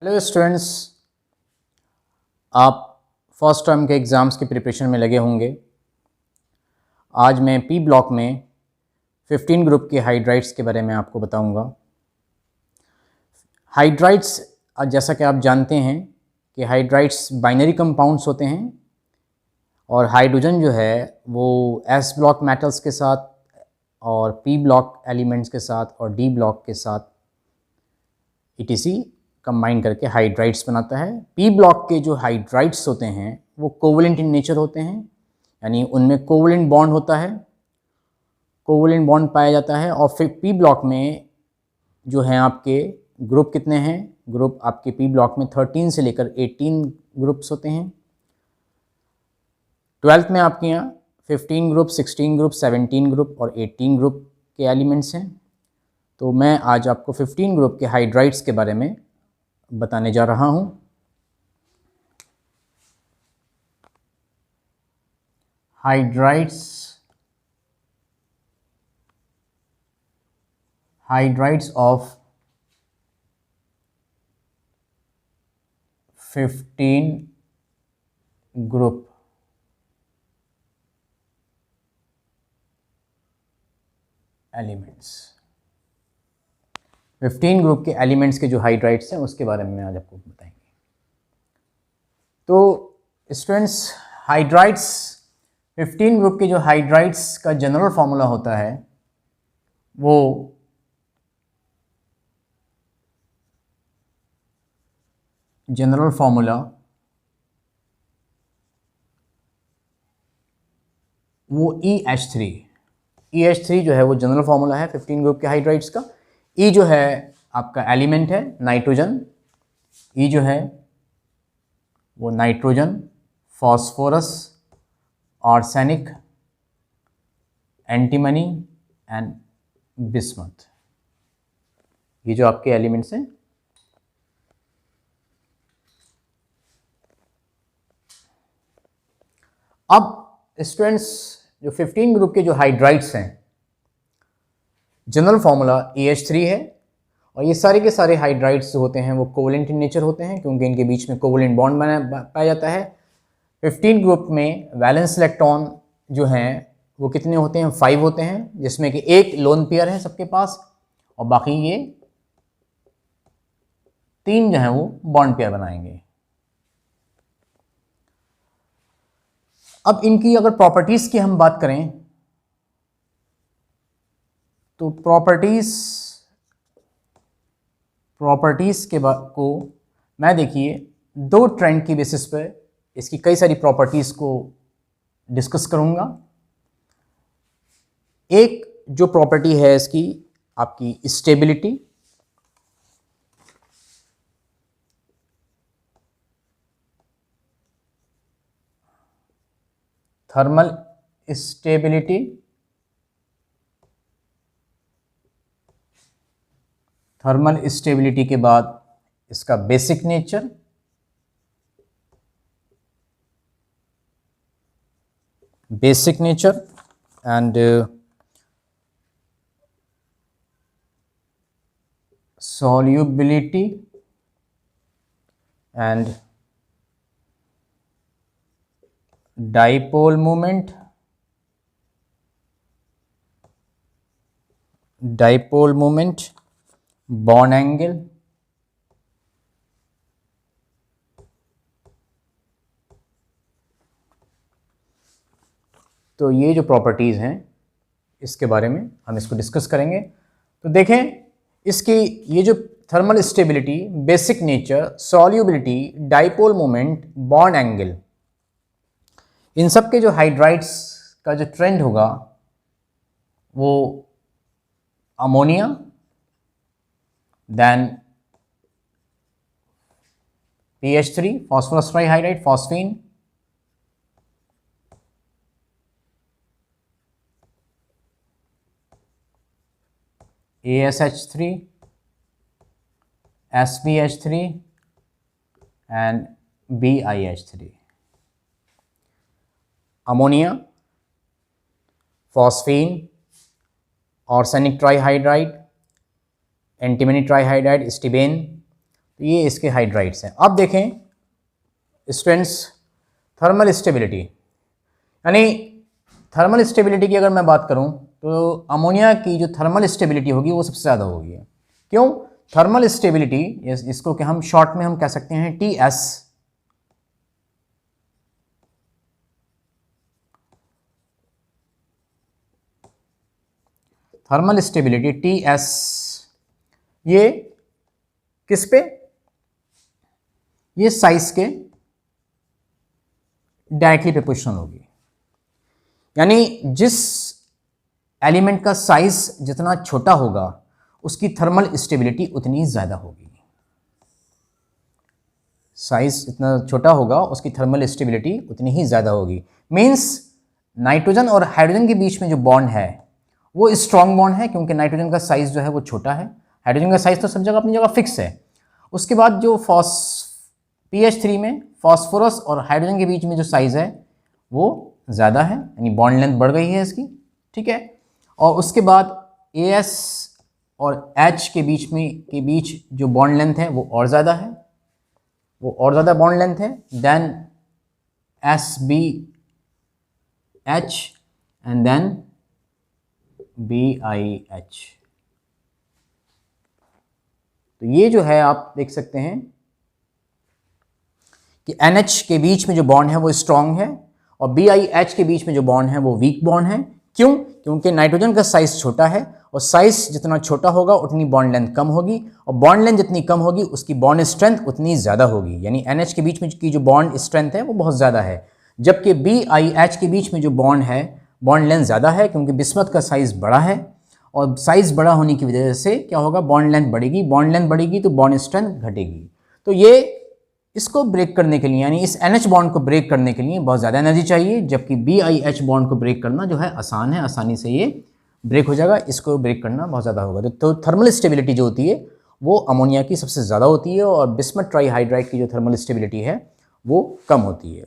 Hello students, आप first term के exams की प्रिपरेशन में लगे होंगे। आज मैं पी ब्लॉक में 15 ग्रुप के हाइड्राइड्स के बारे में आपको बताऊंगा। हाइड्राइड्स, जैसा कि आप जानते हैं कि हाइड्राइड्स बाइनरी कंपाउंड्स होते हैं और हाइड्रोजन जो है वो एस ब्लॉक मेटल्स के साथ और पी ब्लॉक एलिमेंट्स के साथ और डी ब्लॉक के साथ ETC कंबाइन करके हाइड्राइड्स बनाता है। पी ब्लॉक के जो हाइड्राइड्स होते हैं वो कोवलेंट इन नेचर होते हैं, यानी उनमें कोवलेंट बॉन्ड होता है, कोवलेंट बॉन्ड पाया जाता है। और फिर पी ब्लॉक में जो हैं आपके ग्रुप कितने हैं, ग्रुप आपके पी ब्लॉक में 13 से लेकर 18 ग्रुप्स होते हैं। 12th में आपके यहाँ 15 ग्रुप, 16 ग्रुप, 17 ग्रुप और 18 ग्रुप के एलिमेंट्स हैं। तो मैं आज आपको 15 ग्रुप के हाइड्राइड्स के बारे में बताने जा रहा हूँ। Hydrides of 15 group elements. 15 group के एलिमेंट्स के जो हाइड्राइड्स हैं उसके बारे में आज आपको बताएंगे। तो स्टूडेंट्स, हाइड्राइड्स 15 ग्रुप के जो हाइड्राइड्स का जनरल फॉर्मूला होता है वो जनरल फॉर्मूला वो EH3 जो है वो जनरल फॉर्मूला है 15 ग्रुप के हाइड्राइड्स का। E जो है आपका एलिमेंट है नाइट्रोजन, E जो है वो nitrogen, phosphorus, arsenic, antimony and bismuth, ये जो आपके एलिमेंट्स हैं। अब स्टूडेंट्स, जो 15 ग्रुप के जो हाइड्राइड्स हैं जनरल फॉर्मूला EH3 है और ये सारे के सारे हाइड्राइड्स जो होते हैं वो कोवलेंट इन नेचर होते हैं क्योंकि इनके बीच में कोवलेंट बॉन्ड पाया जाता है। 15 ग्रुप में वैलेंस इलेक्ट्रॉन जो हैं वो कितने होते हैं, 5 होते हैं, जिसमें कि एक लोन पेयर है सबके पास और बाकी ये 3 जो हैं वो बॉन्ड पेयर बनाएंगे। अब इनकी अगर प्रॉपर्टीज़ की हम बात करें तो प्रॉपर्टीज़ के को मैं देखिए 2 ट्रेंड की बेसिस पर इसकी कई सारी प्रॉपर्टीज़ को डिस्कस करूंगा। एक जो प्रॉपर्टी है इसकी आपकी stability, thermal stability, thermal stability के बाद इसका basic nature, and solubility and dipole moment, bond angle, तो ये जो प्रॉपर्टीज़ हैं इसके बारे में हम इसको डिस्कस करेंगे। तो देखें इसकी ये जो thermal stability, basic nature, solubility, dipole moment, bond angle, इन सब के जो हाइड्राइड्स का जो ट्रेंड होगा वो ammonia, then PH3 phosphorus trihydride, phosphine, ASH3, SPH3 and BiH3। Ammonia, phosphine, arsenic trihydride, antimony trihydride, stibine, तो ये इसके हाइड्राइड्स हैं। अब देखें स्टूडेंट्स थर्मल स्टेबिलिटी, यानी थर्मल स्टेबिलिटी की अगर मैं बात करूं तो अमोनिया की जो थर्मल स्टेबिलिटी होगी वो सबसे ज़्यादा होगी। क्यों? थर्मल स्टेबिलिटी, इसको कि हम शॉर्ट में हम कह सकते हैं TS, थर्मल स्टेबिलिटी TS, ये किस पे? ये साइज के डायरेक्टली प्रोपोर्शनल होगी, यानी जिस एलिमेंट का साइज जितना छोटा होगा उसकी थर्मल स्टेबिलिटी उतनी ज़्यादा होगी। साइज जितना छोटा होगा उसकी थर्मल स्टेबिलिटी उतनी ही ज़्यादा होगी। मीन्स नाइट्रोजन और हाइड्रोजन के बीच में जो बॉन्ड है वो स्ट्रॉन्ग बॉन्ड है, क्योंकि नाइट्रोजन का साइज जो है वो छोटा है, हाइड्रोजन का साइज तो सब जगह अपनी जगह फिक्स है। उसके बाद जो pH3 में फॉस्फोरस और हाइड्रोजन के बीच में जो साइज़ है वो ज़्यादा है, यानी बॉन्ड लेंथ बढ़ गई है इसकी, ठीक है। और उसके बाद AS और H के बीच जो बॉन्ड लेंथ है वो और ज़्यादा है, वो और ज़्यादा बॉन्ड लेंथ है then SBH and then BIH। तो ये जो है आप देख सकते हैं कि NH के बीच में जो बॉन्ड है वो स्ट्रॉन्ग है और BIH के बीच में जो बॉन्ड है वो वीक बॉन्ड है। क्यों? क्योंकि नाइट्रोजन का साइज छोटा है और साइज जितना छोटा होगा उतनी बॉन्ड लेंथ कम होगी और बॉन्ड लेंथ जितनी कम होगी उसकी बॉन्ड स्ट्रेंथ उतनी ज़्यादा होगी, यानी NH के बीच में की जो बॉन्ड स्ट्रेंथ है वो बहुत ज़्यादा है, जबकि BIH के बीच में जो बॉन्ड है बॉन्ड लेंथ ज़्यादा है, क्योंकि बिस्मथ का साइज़ बड़ा है और साइज़ बड़ा होने की वजह से क्या होगा, बॉन्ड लेंथ बढ़ेगी, बॉन्ड लेंथ बढ़ेगी तो बॉन्ड स्ट्रेंथ घटेगी। तो ये इसको ब्रेक करने के लिए, यानी इस NH बॉन्ड को ब्रेक करने के लिए बहुत ज़्यादा एनर्जी चाहिए, जबकि BIH बॉन्ड को ब्रेक करना जो है आसान है, आसानी से ये ब्रेक हो जाएगा, इसको ब्रेक करना बहुत ज़्यादा होगा। तो थर्मल स्टेबिलिटी जो होती है वो अमोनिया की सबसे ज़्यादा होती है और बिस्मथ ट्राईहाइड्राइड की जो थर्मल स्टेबिलिटी है वो कम होती है।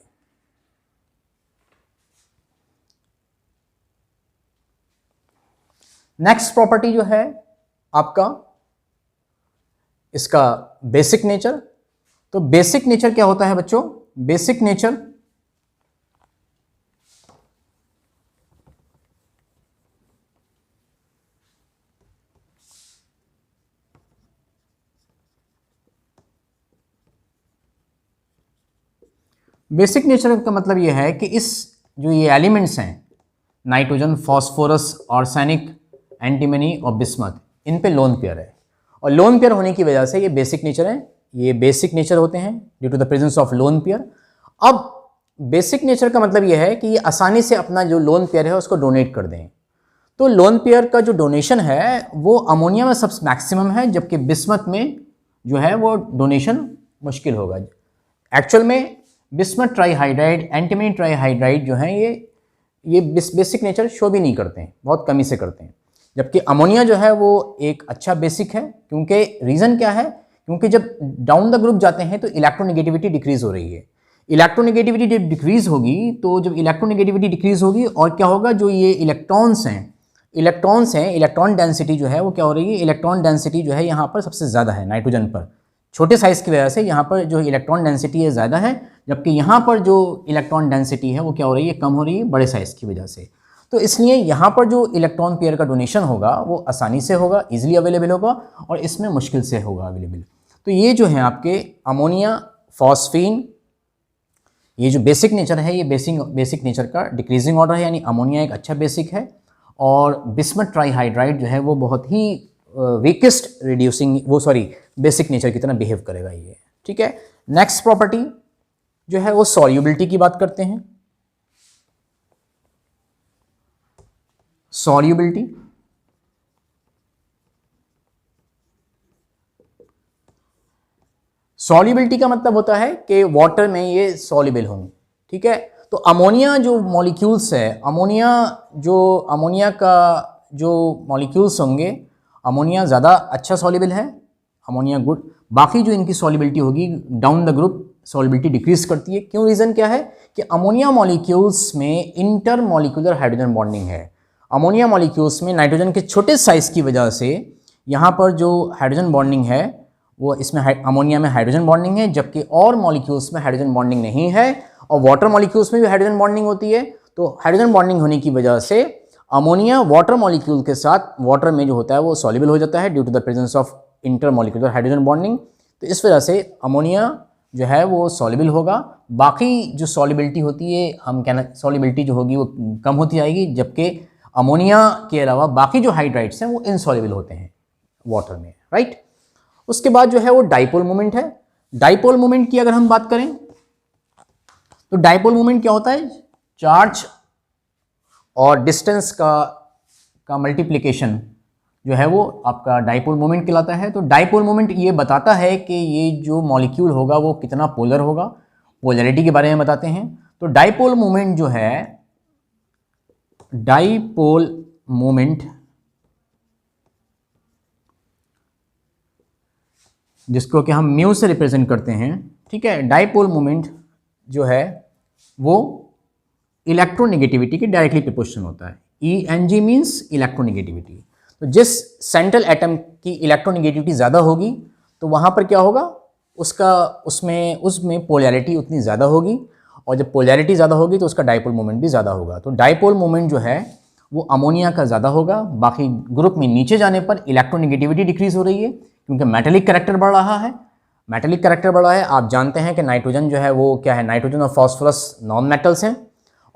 नेक्स्ट प्रॉपर्टी जो है आपका इसका बेसिक नेचर। तो बेसिक नेचर क्या होता है बच्चों? बेसिक नेचर बेसिक नेचर का मतलब यह है कि इस जो ये एलिमेंट्स हैं नाइट्रोजन, फास्फोरस, आर्सेनिक, एंटीमनी और बिस्मथ, इन पे लोन पेयर है और लोन पेयर होने की वजह से ये बेसिक नेचर है, ये बेसिक नेचर होते हैं due to the presence of lone pair. अब बेसिक नेचर का मतलब यह है कि ये आसानी से अपना जो लोन पेयर है उसको डोनेट कर दें। तो लोन पेयर का जो डोनेशन है वो अमोनिया में सबसे मैक्सिमम है, जबकि बिस्मथ में जो है वो डोनेशन मुश्किल होगा। एक्चुअल में बिस्मथ ट्राईहाइड्राइड, एंटीमनी ट्राईहाइड्राइड जो हैं ये बेसिक नेचर शो भी नहीं करते हैं, बहुत कमी से करते हैं, जबकि अमोनिया जो है वो एक अच्छा बेसिक है। क्योंकि रीज़न क्या है? क्योंकि जब डाउन द ग्रुप जाते हैं तो इलेक्ट्रोनेगेटिविटी डिक्रीज हो रही है। इलेक्ट्रोनेगेटिविटी जब डिक्रीज होगी तो जब इलेक्ट्रोनेगेटिविटी डिक्रीज होगी और क्या होगा, जो ये इलेक्ट्रॉन्स हैं, इलेक्ट्रॉन डेंसिटी जो है वो क्या हो रही है, इलेक्ट्रॉन डेंसिटी जो है यहाँ पर सबसे ज़्यादा है नाइट्रोजन पर, छोटे साइज़ की वजह से यहाँ पर जो इलेक्ट्रॉन डेंसिटी है ज़्यादा है, जबकि यहाँ पर जो इलेक्ट्रॉन डेंसिटी है वो क्या हो रही है, कम हो रही है बड़े साइज़ की वजह से। तो इसलिए यहाँ पर जो इलेक्ट्रॉन पेयर का डोनेशन होगा वो आसानी से होगा, ईजिली अवेलेबल होगा और इसमें मुश्किल से होगा अवेलेबल। तो ये जो है आपके अमोनिया, फॉस्फीन, ये जो बेसिक नेचर है ये बेसिक नेचर का डिक्रीजिंग ऑर्डर है, यानी अमोनिया एक अच्छा बेसिक है और बिस्मथ ट्राईहाइड्राइड जो है वो बहुत ही वीकेस्ट रिड्यूसिंग बेसिक नेचर की तरह बिहेव करेगा ये, ठीक है। नेक्स्ट प्रॉपर्टी जो है वो सॉल्युबिलिटी की बात करते हैं। सॉल्युबिलिटी, सॉल्युबिलिटी का मतलब होता है कि वाटर में ये सॉल्युबल होंगे, ठीक है। तो अमोनिया जो मॉलिक्यूल्स है, अमोनिया का जो मॉलिक्यूल्स होंगे, अमोनिया ज़्यादा अच्छा सॉल्युबल है, अमोनिया गुड। बाकी जो इनकी सॉल्युबिलिटी होगी down the group solubility decrease करती है। क्यों? रीज़न क्या है कि अमोनिया मॉलिक्यूल्स में इंटर मॉलिक्यूलर हाइड्रोजन बॉन्डिंग है। अमोनिया मॉलिक्यूल्स में नाइट्रोजन के छोटे साइज़ की वजह से यहाँ पर जो हाइड्रोजन बॉन्डिंग है वो इसमें अमोनिया में हाइड्रोजन बॉन्डिंग है, जबकि और मॉलिक्यूल्स में हाइड्रोजन बॉन्डिंग नहीं है। और वाटर मॉलिक्यूल्स में भी हाइड्रोजन बॉन्डिंग होती है। तो हाइड्रोजन बॉन्डिंग होने की वजह से अमोनिया वाटर मॉलिक्यूल के साथ वाटर में जो होता है वो सॉल्युबल हो जाता है due to the presence of intermolecular hydrogen bonding. तो इस वजह से अमोनिया जो है वो सॉल्युबल होगा। बाकी जो सॉल्युबिलिटी होती है, हम कहना सॉल्युबिलिटी जो होगी वो कम होती जाएगी, जबकि अमोनिया के अलावा बाकी जो हाइड्राइड्स हैं वो इनसॉल्युबल होते हैं वाटर में, राइट। उसके बाद जो है वो डाइपोल मोमेंट है। डाइपोल मोमेंट की अगर हम बात करें तो डाइपोल मोमेंट क्या होता है? चार्ज और डिस्टेंस का मल्टीप्लिकेशन जो है वो आपका डाइपोल मोमेंट कहलाता है। तो डाइपोल मोमेंट ये बताता है कि ये जो मॉलिक्यूल होगा वो कितना पोलर होगा, पोलैरिटी के बारे में बताते हैं। तो डाइपोल मोमेंट जो है, डाइपोल मोमेंट जिसको कि हम म्यू से रिप्रेजेंट करते हैं, ठीक है। डाइपोल मोमेंट जो है वो इलेक्ट्रोनेगेटिविटी के डायरेक्टली प्रोपोर्शनल होता है। ENG means electronegativity. तो जिस सेंट्रल एटम की इलेक्ट्रोनेगेटिविटी ज़्यादा होगी तो वहाँ पर क्या होगा, उसमें पोलैरिटी उतनी ज़्यादा होगी, और जब पोलैरिटी ज़्यादा होगी तो उसका डाइपोल मोमेंट भी ज़्यादा होगा। तो डाइपोल मोमेंट जो है वो अमोनिया का ज़्यादा होगा। बाकी ग्रुप में नीचे जाने पर इलेक्ट्रोनेगेटिविटी डिक्रीज हो रही है क्योंकि मेटेलिक कैरेक्टर बढ़ रहा है। मेटेलिक कैरेक्टर बढ़ रहा है। आप जानते हैं कि नाइट्रोजन जो है वो क्या है, नाइट्रोजन और फॉस्फोरस नॉन मेटल्स हैं,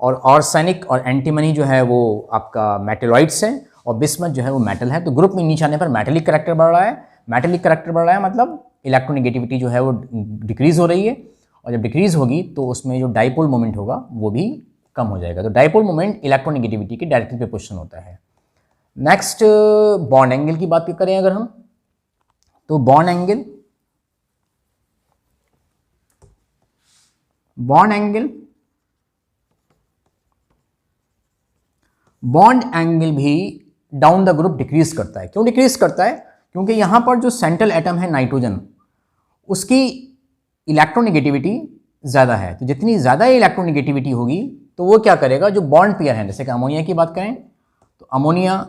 और आर्सेनिक और एंटीमनी जो है वो आपका मेटेलॉइड्स हैं, और बिस्मथ जो है वो मेटल है। तो ग्रुप में नीचे आने पर मेटेलिक कैरेक्टर बढ़ रहा है। मेटेलिक कैरेक्टर बढ़ रहा है मतलब इलेक्ट्रोनेगेटिविटी जो है वो डिक्रीज हो रही है, और जब डिक्रीज होगी तो उसमें जो डाइपोल मोमेंट होगा वो भी कम हो जाएगा। तो डाइपोल मोमेंट इलेक्ट्रोनेगेटिविटी के डायरेक्टली प्रोपोर्शनल होता है। नेक्स्ट बॉन्ड एंगल की बात करें अगर हम, तो बॉन्ड एंगल भी डाउन द ग्रुप डिक्रीज करता है। क्यों डिक्रीज करता है? क्योंकि यहाँ पर जो सेंट्रल एटम है नाइट्रोजन, उसकी इलेक्ट्रोनेगेटिविटी ज़्यादा है। तो जितनी ज़्यादा इलेक्ट्रोनेगेटिविटी होगी तो वो क्या करेगा, जो बॉन्ड पेयर है, जैसे कि अमोनिया की बात करें तो अमोनिया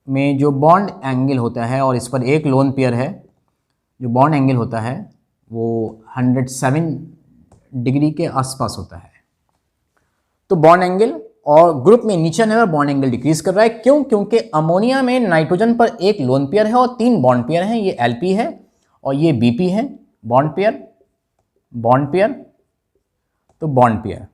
में जो बॉन्ड एंगल होता है, और इस पर एक लोन पेयर है, जो बॉन्ड एंगल होता है वो 107 डिग्री के आसपास होता है। तो बॉन्ड एंगल, और ग्रुप में नीचे आने पर बॉन्ड एंगल डिक्रीज कर रहा है। क्यों? क्योंकि अमोनिया में नाइट्रोजन पर एक लोन पेयर है और 3 बॉन्ड पेयर हैं। ये LP है और ये BP है, बॉन्ड पेयर, तो बॉन्ड पेयर।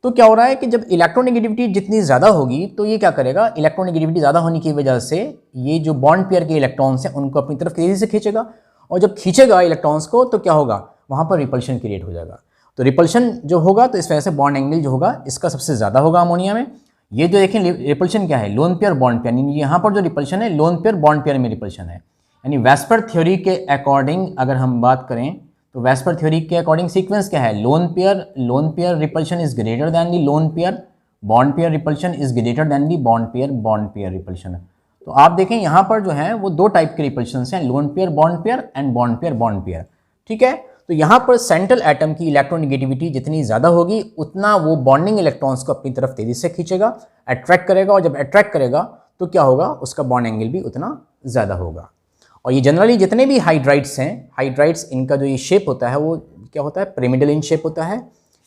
तो क्या हो रहा है कि जब इलेक्ट्रोनेगेटिविटी जितनी ज़्यादा होगी तो ये क्या करेगा, इलेक्ट्रोनेगेटिविटी ज़्यादा होने की वजह से ये जो बॉन्ड पेयर के इलेक्ट्रॉन्स हैं उनको अपनी तरफ तेज़ी से खींचेगा, और जब खींचेगा इलेक्ट्रॉन्स को तो क्या होगा, वहाँ पर रिपल्शन क्रिएट हो जाएगा। तो रिपल्शन जो होगा तो इस वजह से बॉन्ड एंगल जो होगा इसका सबसे ज़्यादा होगा अमोनिया में। ये जो देखें रिपल्शन क्या है, लोन पेयर बॉन्ड पेयर, यानी यहाँ पर जो रिपल्शन है लोन पेयर बॉन्ड पेयर में रिपल्शन है। यानी वेस्पर थ्योरी के अकॉर्डिंग अगर हम बात करें तो वेस्पर थ्योरी के अकॉर्डिंग सीक्वेंस क्या है, lone pair repulsion is greater than the lone pair, bond pair repulsion is greater than the bond pair repulsion. तो आप देखें यहाँ पर जो है वो 2 टाइप के रिपल्शन हैं, lone pair and bond pair, ठीक है। तो यहाँ पर सेंट्रल एटम की इलेक्ट्रोनेगेटिविटी जितनी ज़्यादा होगी उतना वो बॉन्डिंग इलेक्ट्रॉन्स को अपनी तरफ तेज़ी से खींचेगा, अट्रैक्ट करेगा, और जब अट्रैक्ट करेगा तो क्या होगा, उसका बॉन्ड एंगल भी उतना ज़्यादा होगा। और ये जनरली जितने भी हाइड्राइड्स हैं, हाइड्राइड्स इनका जो ये शेप होता है वो क्या होता है, पिरामिडल इन शेप होता है,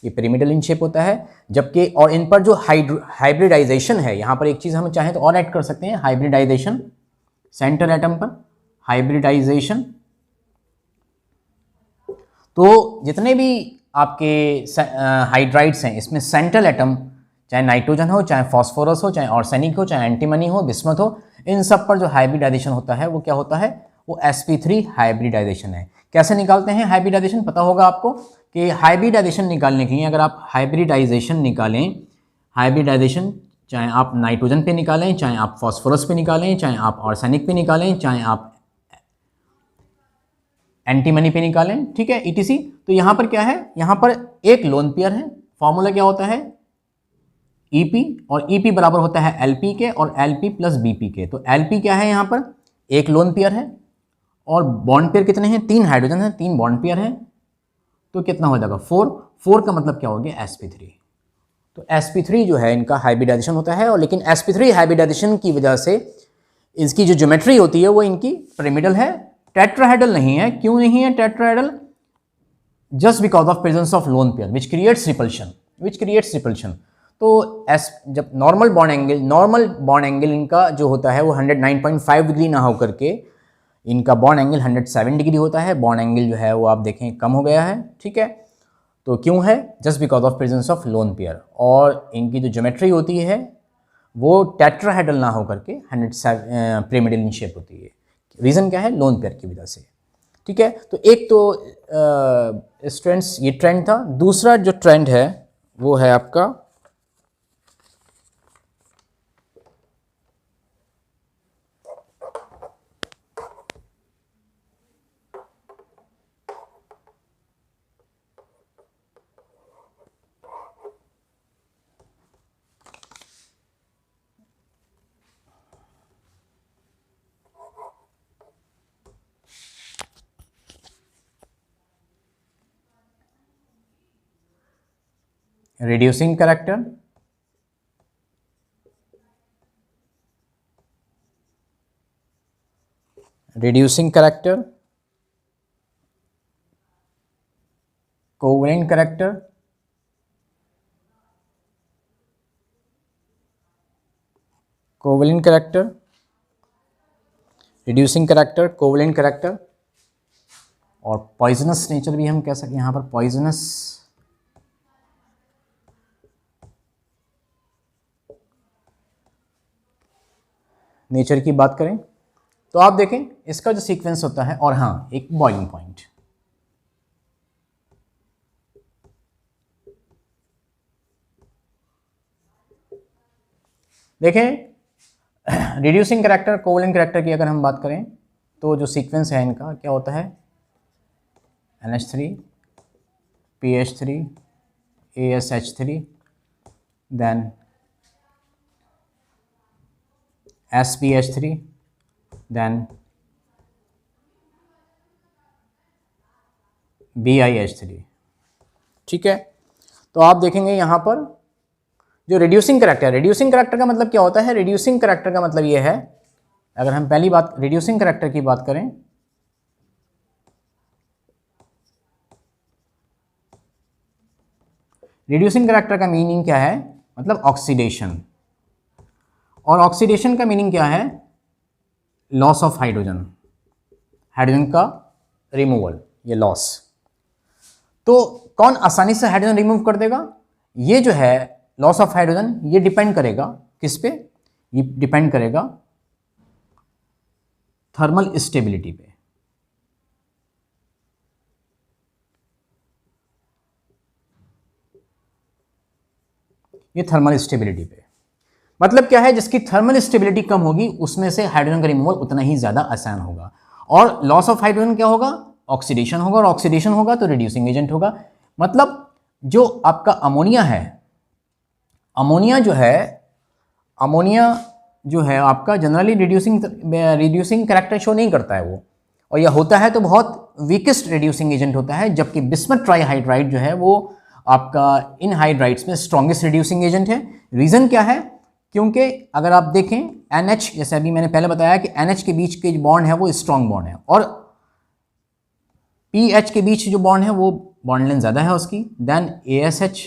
ये पिरामिडल इन शेप होता है। जबकि और इन पर जो हाइब्रिडाइजेशन है, यहाँ पर एक चीज़ हम चाहें तो और ऐड कर सकते हैं, हाइब्रिडाइजेशन, सेंट्रल एटम पर हाइब्रिडाइजेशन। तो जितने भी आपके हाइड्राइड्स हैं इसमें सेंट्रल एटम, चाहे नाइट्रोजन हो, चाहे फॉस्फोरस हो, चाहे आर्सेनिक हो, चाहे एंटीमनी हो, बिस्मथ हो, इन सब पर जो हाइब्रिडाइजेशन होता है वो क्या होता है, वो sp3 हाइब्रिडाइजेशन है। कैसे निकालते हैं हाइब्रिडाइजेशन, पता होगा आपको कि हाइब्रिडाइजेशन निकालने के लिए अगर आप हाइब्रिडाइजेशन निकालें, हाइब्रिडाइजेशन चाहे आप नाइट्रोजन पे निकालें, चाहे आप फॉस्फोरस पे निकालें, चाहे आप आर्सेनिक पे निकालें, चाहे आप एंटीमनी पे निकालें, ठीक है, ETC। तो यहाँ पर क्या है, यहाँ पर एक लोन पेयर है, फॉर्मूला क्या होता है EP, और EP बराबर होता है LP के, और LP प्लस BP के। तो LP क्या है, यहाँ पर एक लोन पेयर है, और बॉन्ड पेयर कितने हैं, 3 हाइड्रोजन है, 3 बॉन्ड पेयर हैं, तो कितना हो जाएगा 4 का मतलब क्या हो गया sp3। तो sp3 जो है इनका हाइब्रिडाइजेशन होता है, और लेकिन sp3 हाइब्रिडाइजेशन की वजह से इसकी जो ज्योमेट्री होती है वो इनकी पिरामिडल है, टेट्राहेड्रल नहीं है। क्यों नहीं है tetrahedral? Just because of presence of lone pair which creates repulsion. तो जब नॉर्मल बॉन्ड एंगल इनका जो होता है वो 109.5 डिग्री ना होकर के इनका बॉन्ड एंगल 107 डिग्री होता है। बॉन्ड एंगल जो है वो आप देखें कम हो गया है, ठीक है। तो क्यों है? Just because of presence of lone pair. और इनकी जो ज्योमेट्री होती है वो टेट्राहेड्रल ना होकर के 107 पिरामिडल इन शेप होती है। रीज़न क्या है? लोन पेयर की वजह से, ठीक है। तो एक तो ये ट्रेंड था। दूसरा जो ट्रेंड है वो है आपका reducing character, covalent character, reducing character, covalent character और पॉइजनस नेचर भी हम कह सकते हैं। यहाँ पर पॉइजनस नेचर की बात करें तो आप देखें इसका जो सीक्वेंस होता है, और हाँ एक बॉइलिंग पॉइंट, देखें रिड्यूसिंग करैक्टर, कोवलेंट करैक्टर की अगर हम बात करें तो जो सीक्वेंस है इनका क्या होता है? NH3 PH3 ASH3 then SPH3 then BiH3, ठीक है। तो आप देखेंगे यहाँ पर जो रिड्यूसिंग करैक्टर का मतलब क्या होता है? रिड्यूसिंग करैक्टर का मतलब ये है, अगर हम पहली बात रिड्यूसिंग करैक्टर की बात करें, रिड्यूसिंग करैक्टर का मीनिंग क्या है? मतलब ऑक्सीडेशन। और ऑक्सीडेशन का मीनिंग क्या है? लॉस ऑफ हाइड्रोजन का रिमूवल, ये लॉस। तो कौन आसानी से हाइड्रोजन रिमूव कर देगा? ये जो है लॉस ऑफ हाइड्रोजन, ये डिपेंड करेगा किस पे? ये डिपेंड करेगा थर्मल स्टेबिलिटी पे। ये थर्मल स्टेबिलिटी पे मतलब क्या है? जिसकी थर्मल स्टेबिलिटी कम होगी उसमें से हाइड्रोजन का रिमूवल उतना ही ज़्यादा आसान होगा। और लॉस ऑफ हाइड्रोजन क्या होगा? ऑक्सीडेशन होगा, और ऑक्सीडेशन होगा तो रिड्यूसिंग एजेंट होगा। मतलब जो आपका अमोनिया है, अमोनिया जो है आपका जनरली रिड्यूसिंग करैक्टर शो नहीं करता है वो, और यह होता है तो बहुत वीकेस्ट रिड्यूसिंग एजेंट होता है। जबकि बिस्मथ ट्राईहाइड्राइड जो है वो आपका इन हाइड्राइड्स में स्ट्रॉन्गेस्ट रिड्यूसिंग एजेंट है। रीज़न क्या है? क्योंकि अगर आप देखें NH, जैसे अभी मैंने पहले बताया कि NH के बीच के जो बॉन्ड है वो स्ट्रॉन्ग बॉन्ड है, और PH के बीच जो बॉन्ड है वो बॉन्ड लेंथ ज़्यादा है उसकी, देन ASH,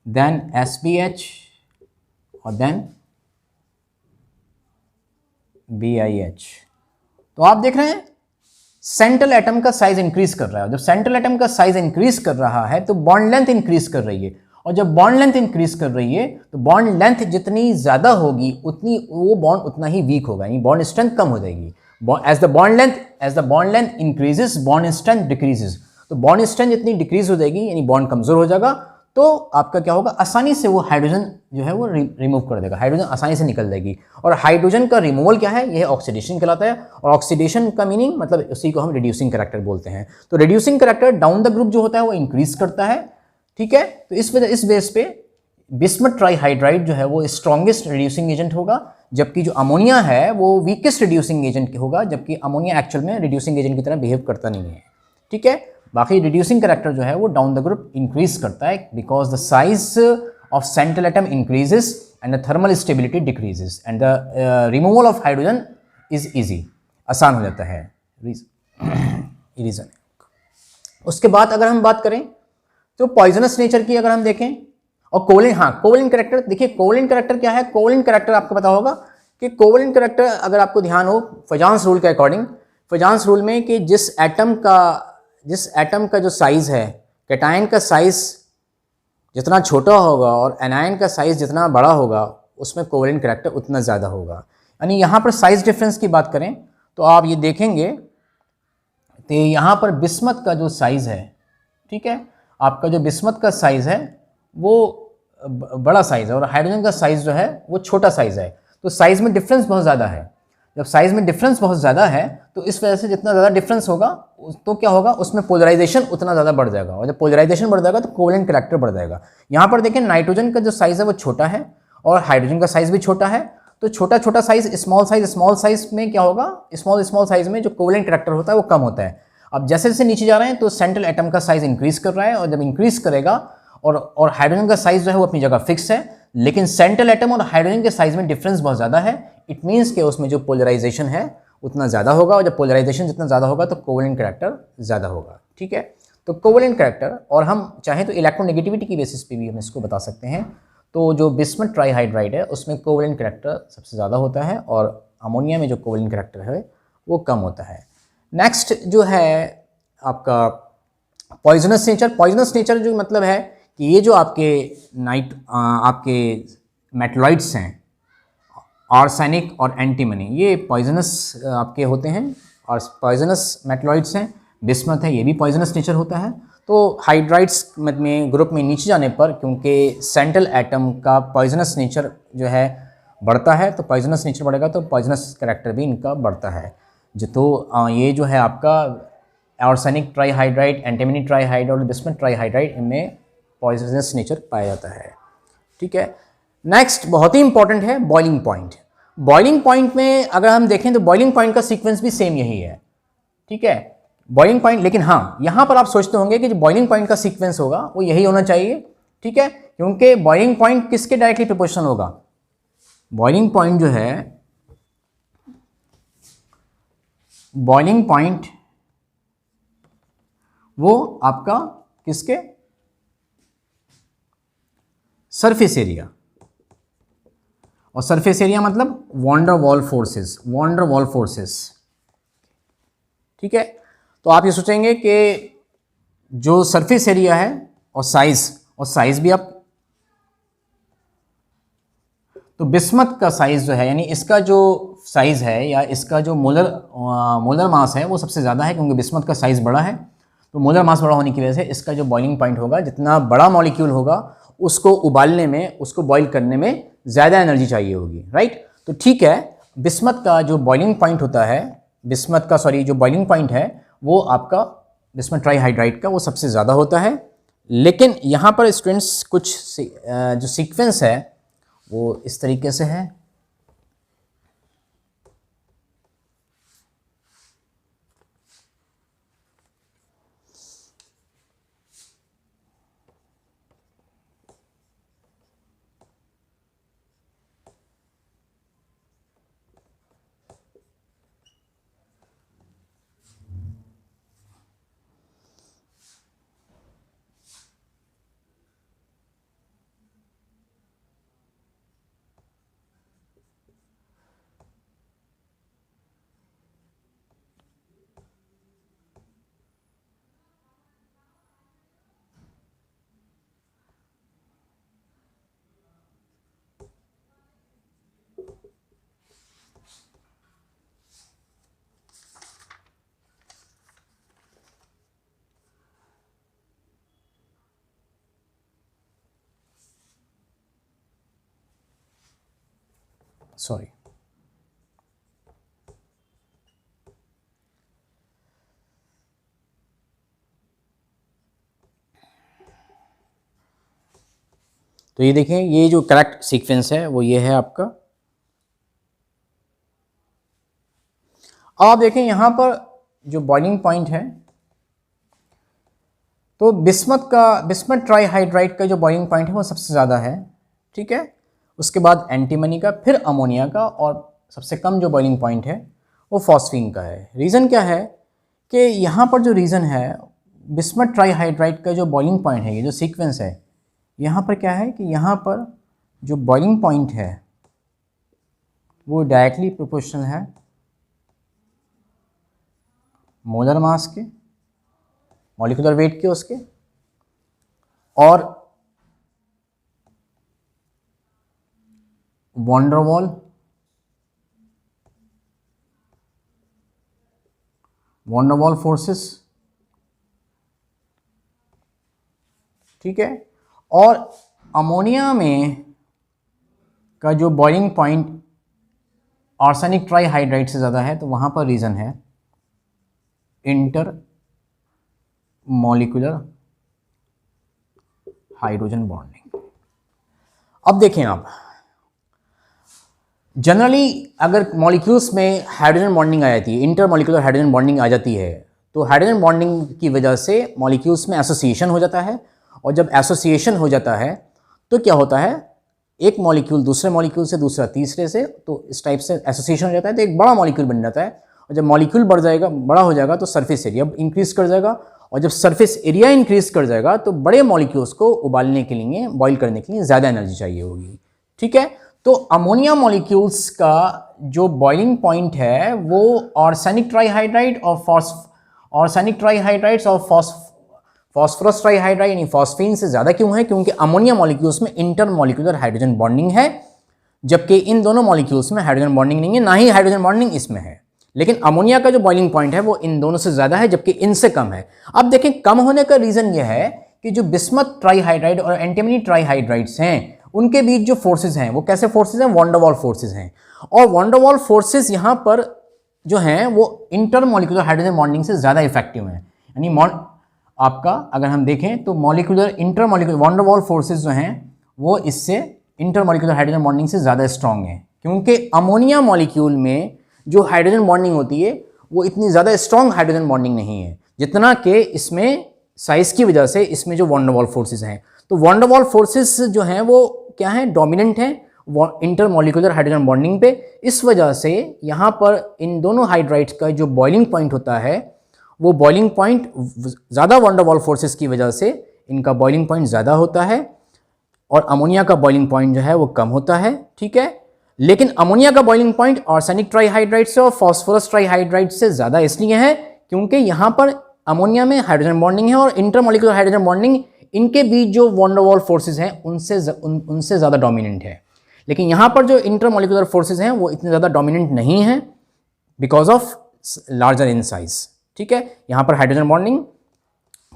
देन SPH और देन BiH। तो आप देख रहे हैं सेंट्रल एटम का साइज इंक्रीज कर रहा है। जब सेंट्रल एटम का साइज इंक्रीज कर रहा है तो बॉन्ड लेंथ इंक्रीज कर रही है, और जब बॉन्ड लेंथ इंक्रीज कर रही है तो बॉन्ड लेंथ जितनी ज़्यादा होगी उतनी वो बॉन्ड उतना ही वीक होगा, यानी बॉन्ड स्ट्रेंथ कम हो जाएगी। As the bond length increases bond strength decreases. तो बॉन्ड स्ट्रेंथ जितनी डिक्रीज हो जाएगी यानी बॉन्ड कमज़ोर हो जाएगा, तो आपका क्या होगा? आसानी से वो हाइड्रोजन जो है वो रिमूव कर देगा, हाइड्रोजन आसानी से निकल जाएगी। और हाइड्रोजन का रिमूवल क्या है? यह ऑक्सीडेशन कहलाता है। और ऑक्सीडेशन का मीनिंग मतलब उसी को हम रिड्यूसिंग करैक्टर बोलते हैं। तो reducing character down the group जो होता है वो इंक्रीज करता है, ठीक है। तो इस बेस पे बिस्मथ ट्राईहाइड्राइड जो है वो स्ट्रॉन्गेस्ट रिड्यूसिंग एजेंट होगा, जबकि जो अमोनिया है वो वीकेस्ट रिड्यूसिंग एजेंट होगा, जबकि अमोनिया एक्चुअल में रिड्यूसिंग एजेंट की तरह बिहेव करता नहीं है, ठीक है। बाकी रिड्यूसिंग करैक्टर जो है वो डाउन द ग्रुप इंक्रीज करता है because the size of central atom increases and the thermal stability decreases and the removal of hydrogen is easy, आसान हो जाता है रीज़न। उसके बाद अगर हम बात करें तो पॉइजनस नेचर की अगर हम देखें, और कोवलेंट, हाँ कोवलेंट कैरेक्टर, देखिए कोवलेंट कैरेक्टर क्या है। कोवलेंट कैरेक्टर आपको पता होगा कि कोवलेंट कैरेक्टर अगर आपको ध्यान हो फजांस रूल के अकॉर्डिंग, फजांस रूल में कि जिस एटम का जो साइज है, कैटायन का साइज जितना छोटा होगा और एनायन का साइज जितना बड़ा होगा उसमें कोवलेंट कैरेक्टर उतना ज़्यादा होगा। यानी यहाँ पर साइज डिफरेंस की बात करें तो आप ये देखेंगे तो यहाँ पर बिस्मथ का जो साइज़ है, ठीक है, आपका जो बिस्मथ का साइज़ है वो बड़ा साइज़ है और हाइड्रोजन का साइज़ जो है वो छोटा साइज़ है। तो साइज़ में डिफरेंस बहुत ज़्यादा है। जब साइज़ में डिफरेंस बहुत ज़्यादा है तो इस वजह से जितना ज़्यादा डिफरेंस होगा तो क्या होगा, उसमें पोलराइजेशन उतना ज़्यादा बढ़ जाएगा, और जब पोलराइजेशन बढ़ जाएगा तो कोवलेंट कैरेक्टर बढ़ जाएगा। यहाँ पर देखें नाइट्रोजन का जो साइज़ है वो छोटा है और हाइड्रोजन का साइज़ भी छोटा है। तो छोटा साइज़, स्मॉल साइज़ में क्या होगा, स्मॉल साइज़ में जो कोवलेंट कैरेक्टर होता है वो कम होता है। अब जैसे जैसे नीचे जा रहे हैं तो सेंट्रल एटम का साइज़ इंक्रीज़ कर रहा है, और जब इंक्रीज़ करेगा और हाइड्रोजन का साइज़ जो है वो अपनी जगह फिक्स है, लेकिन सेंट्रल एटम और हाइड्रोजन के साइज़ में डिफरेंस बहुत ज़्यादा है। इट मीन्स कि उसमें जो पोलराइजेशन है उतना ज़्यादा होगा, और जब पोलराइजेशन जितना ज़्यादा होगा तो कोवलेंट कैरेक्टर ज़्यादा होगा, ठीक है। तो कोवलेंट कैरेक्टर, और हम चाहें तो इलेक्ट्रोनेगेटिविटी की बेसिस पे भी हम इसको बता सकते हैं। तो जो बिस्मथ ट्राईहाइड्राइड है उसमें कोवलेंट कैरेक्टर सबसे ज़्यादा होता है और अमोनिया में जो कोवलेंट कैरेक्टर है वो कम होता है। नेक्स्ट जो है आपका पॉइजनस नेचर। पॉइजनस नेचर जो मतलब है कि ये जो आपके मेटलॉइड्स हैं, आर्सेनिक और एंटीमनी, ये पॉइजनस आपके होते हैं और पॉइजनस मेटलॉइड्स हैं। बिस्मथ है, ये भी पॉइजनस नेचर होता है। तो हाइड्राइड्स में ग्रुप में नीचे जाने पर, क्योंकि सेंट्रल एटम का पॉइजनस नेचर जो है बढ़ता है, तो पॉइजनस नेचर बढ़ेगा तो पॉइजनस कैरेक्टर भी इनका बढ़ता है। तो ये जो है आपका आर्सेनिक ट्राईहाइड्राइड, एंटीमनी ट्राईहाइड्राइड और बिस्मथ ट्राईहाइड्राइड, इनमें पॉइजनस नेचर पाया जाता है, ठीक है। नेक्स्ट बहुत ही इंपॉर्टेंट है बॉइलिंग पॉइंट। बॉइलिंग पॉइंट में अगर हम देखें तो बॉइलिंग पॉइंट का सीक्वेंस भी सेम यही है, ठीक है, बॉइलिंग पॉइंट। लेकिन हाँ, यहाँ पर आप सोचते होंगे कि जो बॉइलिंग पॉइंट का सीक्वेंस होगा वो यही होना चाहिए, ठीक है, क्योंकि बॉइलिंग पॉइंट किसके डायरेक्टली प्रोपोर्शनल होगा। बॉइलिंग पॉइंट जो है, बॉइलिंग पॉइंट वो आपका किसके, सरफेस एरिया, और सरफेस एरिया मतलब वॉन डर वाल फोर्सेस, ठीक है। तो आप ये सोचेंगे कि जो सरफेस एरिया है और साइज भी आप, तो बिस्मथ का साइज जो है, यानी इसका जो साइज है या इसका जो मोलर मास है वो सबसे ज़्यादा है, क्योंकि बिस्मथ का साइज बड़ा है। तो मोलर मास बड़ा होने की वजह से इसका जो बॉइलिंग पॉइंट होगा, जितना बड़ा मॉलिक्यूल होगा उसको उबालने में, उसको बॉईल करने में ज़्यादा एनर्जी चाहिए होगी, राइट। तो ठीक है, बिस्मथ का जो बॉइलिंग पॉइंट होता है, जो बॉइलिंग पॉइंट है वो आपका बिस्मथ ट्राईहाइड्राइड का वो सबसे ज़्यादा होता है। लेकिन यहाँ पर स्टूडेंट्स कुछ जो सीक्वेंस है वो इस तरीके से है। सॉरी, तो ये देखें, ये जो करेक्ट सीक्वेंस है वो ये है आपका। अब आप देखें यहाँ पर जो बॉइलिंग पॉइंट है, तो बिस्मथ ट्राईहाइड्राइड का जो बॉइलिंग पॉइंट है वो सबसे ज़्यादा है, ठीक है। उसके बाद एंटीमनी का, फिर अमोनिया का, और सबसे कम जो बॉइलिंग पॉइंट है वो फॉस्फीन का है। रीज़न क्या है कि यहाँ पर जो रीज़न है, बिस्मथ ट्राईहाइड्राइड का जो बॉइलिंग पॉइंट है, ये जो सीक्वेंस है, यहाँ पर क्या है कि यहाँ पर जो बॉइलिंग पॉइंट है वो डायरेक्टली प्रोपोर्शनल है मोलर मास के, मॉलिक्यूलर वेट के उसके, और वॉन्डरवॉल फोर्सेस, ठीक है। और अमोनिया में का जो बॉइलिंग पॉइंट आर्सेनिक ट्राईहाइड्राइड से ज़्यादा है, तो वहाँ पर रीज़न है इंटर मॉलिक्यूलर हाइड्रोजन बॉन्डिंग। अब देखें आप, जनरली अगर मॉलिक्यूल्स में हाइड्रोजन बॉन्डिंग आ जाती है, इंटर मॉलिक्यूलर हाइड्रोजन बॉन्डिंग आ जाती है, तो हाइड्रोजन बॉन्डिंग की वजह से मॉलिक्यूल्स में एसोसिएशन हो जाता है, और जब एसोसिएशन हो जाता है तो क्या होता है, एक मॉलिक्यूल दूसरे मॉलिक्यूल से, दूसरा तीसरे से, तो इस टाइप से एसोसिएशन हो जाता है तो एक बड़ा मॉलिक्यूल बन जाता है। और जब मॉलिक्यूल बढ़ जाएगा, बड़ा हो जाएगा, तो सरफेस एरिया इंक्रीज कर जाएगा, और जब सरफेस एरिया इंक्रीज कर जाएगा तो बड़े मॉलिक्यूल्स को उबालने के लिए, बॉईल करने के लिए ज़्यादा एनर्जी चाहिए होगी, ठीक है। तो अमोनिया मॉलिक्यूल्स का जो बॉइलिंग पॉइंट है वो आर्सेनिक ट्राईहाइड्राइड और फॉस्फोरस ट्राईहाइड्राइड यानी फॉस्फीन से ज़्यादा क्यों है? क्योंकि अमोनिया मॉलिक्यूल्स में इंटर मॉलिक्यूलर हाइड्रोजन बॉन्डिंग है, जबकि इन दोनों मॉलिक्यूल्स में हाइड्रोजन बॉन्डिंग नहीं है, ना ही हाइड्रोजन बॉन्डिंग इसमें है। लेकिन अमोनिया का जो बॉइलिंग पॉइंट है वो इन दोनों से ज़्यादा है, जबकि इनसे कम है। अब देखें, कम होने का रीज़न यह है कि जो बिस्मथ ट्राईहाइड्राइड और एंटीमनी ट्राईहाइड्राइड्स हैं, उनके बीच जो फोर्सेज हैं वो कैसे फोर्सेज हैं? वॉन्डरवॉल फोर्सेज हैं। और वॉन्डरवॉल फोर्सेज यहाँ पर जो हैं वो इंटर मॉलिक्यूलर हाइड्रोजन बॉन्डिंग से ज़्यादा इफेक्टिव हैं। यानी आपका अगर हम देखें तो इंटर मॉलिक्यूलर वॉन्डरवॉल फोर्सेज जो हैं वो इससे इंटर मॉलिक्यूलर हाइड्रोजन बॉन्डिंग से ज़्यादा स्ट्रॉन्ग है, क्योंकि अमोनिया मॉलिक्यूल में जो हाइड्रोजन बॉन्डिंग होती है वो इतनी ज़्यादा स्ट्रॉन्ग हाइड्रोजन बॉन्डिंग नहीं है, जितना कि इसमें साइज़ की वजह से इसमें जो वॉन्डरवॉल फोर्सेज हैं। तो वॉन्डरवॉल फोर्सेज जो हैं वो क्या हैं? डोमिनेंट हैं इंटर मॉलिक्यूलर हाइड्रोजन बॉन्डिंग पे। इस वजह से यहाँ पर इन दोनों हाइड्राइड्स का जो बॉइलिंग पॉइंट होता है वो बॉइलिंग पॉइंट ज़्यादा वॉन्डरवॉल फोर्सेस की वजह से इनका बॉइलिंग पॉइंट ज़्यादा होता है, और अमोनिया का बॉइलिंग पॉइंट जो है वो कम होता है, ठीक है। लेकिन अमोनिया का बॉइलिंग पॉइंट आर्सेनिक ट्राईहाइड्राइड से और फॉस्फोरस ट्राईहाइड्राइड से ज़्यादा इसलिए है क्योंकि यहाँ पर अमोनिया में हाइड्रोजन बॉन्डिंग है, और इंटरमॉलिक्यूलर हाइड्रोजन बॉन्डिंग, इनके बीच जो वॉन्डरवॉल फोर्सेज हैं उनसे ज़्यादा डोमिनेंट है। लेकिन यहाँ पर जो इंटरमॉलिक्यूलर फोर्सेज हैं वो इतने ज़्यादा डोमिनेंट नहीं हैं because of larger in size, ठीक है। यहाँ पर हाइड्रोजन बॉन्डिंग,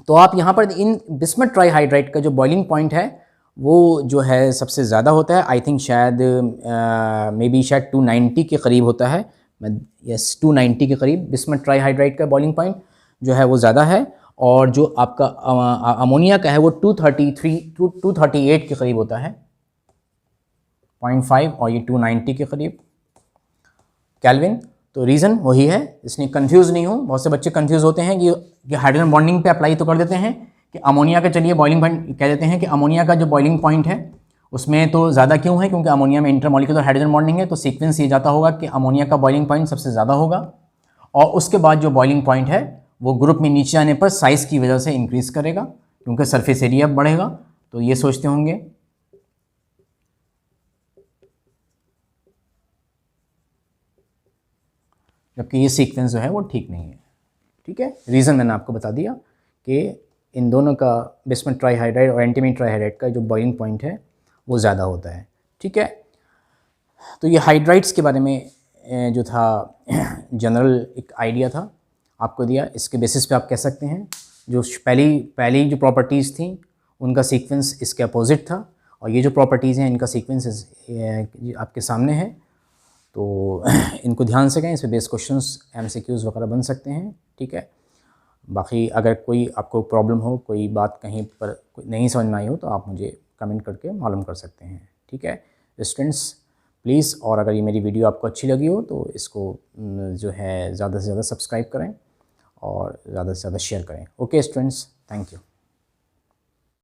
तो आप यहाँ पर इन बिस्मथ ट्राईहाइड्राइड का जो बॉइलिंग पॉइंट है वो जो है सबसे ज़्यादा होता है। आई थिंक शायद मे बी शायद 290 के करीब होता है, 290 के करीब बिस्मथ ट्राईहाइड्राइड का बॉइलिंग पॉइंट जो है वो ज़्यादा है, और जो आपका अमोनिया का है वो 238 के करीब होता है, 0.5, और ये 290 के करीब केल्विन। तो रीज़न वही है, इसलिए कंफ्यूज नहीं हो। बहुत से बच्चे कंफ्यूज होते हैं कि हाइड्रोजन बॉन्डिंग पे अप्लाई तो कर देते हैं कि अमोनिया का, चलिए बॉइलिंग पॉइंट कह देते हैं कि अमोनिया का जो बॉइलिंग पॉइंट है उसमें तो ज़्यादा क्यों है? क्योंकि अमोनिया में इंटरमॉलिक्यूलर हाइड्रोजन बॉन्डिंग है। तो सीक्वेंस ये जाता होगा कि अमोनिया का बॉइलिंग पॉइंट सबसे ज़्यादा होगा, और उसके बाद जो बॉइलिंग पॉइंट है वो ग्रुप में नीचे आने पर साइज़ की वजह से इंक्रीज़ करेगा, क्योंकि सरफेस एरिया बढ़ेगा। तो ये सोचते होंगे, जबकि ये सीक्वेंस जो है वो ठीक नहीं है, ठीक है। रीज़न मैंने आपको बता दिया कि इन दोनों का, बिस्मथ ट्राईहाइड्राइड और एंटीमनी ट्राईहाइड्राइड का जो बॉइलिंग पॉइंट है वो ज़्यादा होता है, ठीक है। तो ये हाइड्राइड्स के बारे में जो था जनरल एक आइडिया था आपको दिया। इसके बेसिस पे आप कह सकते हैं जो पहली जो प्रॉपर्टीज़ थी उनका सीक्वेंस इसके अपोजिट था, और ये जो प्रॉपर्टीज़ हैं इनका सीक्वेंस आपके सामने है। तो इनको ध्यान से करें, इस पे बेस क्वेश्चंस MCQs वगैरह बन सकते हैं, ठीक है। बाकी अगर कोई आपको प्रॉब्लम हो, कोई बात कहीं पर नहीं समझ में आई हो, तो आप मुझे कमेंट करके मालूम कर सकते हैं, ठीक है स्टूडेंट्स। प्लीज़, और अगर ये मेरी वीडियो आपको अच्छी लगी हो तो इसको जो है ज़्यादा से ज़्यादा सब्सक्राइब करें और ज़्यादा से ज़्यादा शेयर करें। Okay students, thank you.